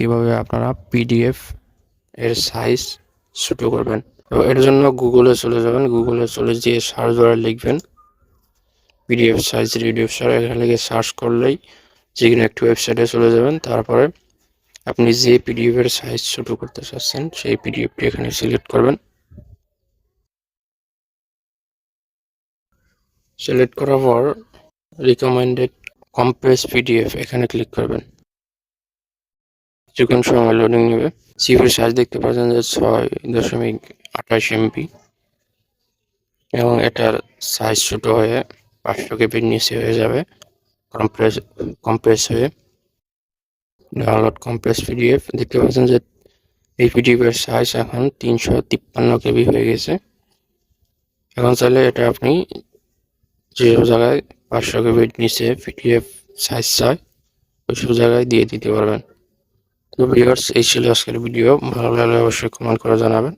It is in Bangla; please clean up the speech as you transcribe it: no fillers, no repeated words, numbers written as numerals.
কিভাবে আপনারা পিডিএফ এর সাইজ ছোট করবেন। তো এর জন্য গুগলে চলে যাবেন, গুগলে চলে গিয়ে সার্চ বারে লিখবেন পিডিএফ সাইজ রিডিউসার। এখানে লিখে সার্চ করলেই যে কোনো একটি ওয়েবসাইটে চলে যাবেন। তারপরে আপনি যে পিডিএফ এর সাইজ ছোট করতে চাচ্ছেন সেই পিডিএফটি এখানে সিলেক্ট করবেন। সিলেক্ট করার পর রিকমেন্ডেড কম্প্রেস পিডিএফ এখানে ক্লিক করবেন। কিছুক্ষণ সময় লোডিং নেবে। সিপির সাইজ দেখতে পাচ্ছেন যে 6.28 MB এবং এটার সাইজ ছোট হয়ে 500 কেবির নিচে হয়ে যাবে কম্প্রেস হয়ে। ডাউনলোড কম্প্রেস পিডিএফ দেখতে পাচ্ছেন যে এই পিডিএফ এর সাইজ এখন 353 কেবি হয়ে গেছে। এখন চাইলে এটা আপনি যে জায়গায় 500 কেবির নিচে পিডিএফ সাইজ চাই ওইসব জায়গায় দিয়ে দিতে পারবেন। তো ভিউয়ার্স, এই ছিল আজকের ভিডিও। ভালো লাগলে অবশ্যই কমেন্ট করে জানাবেন।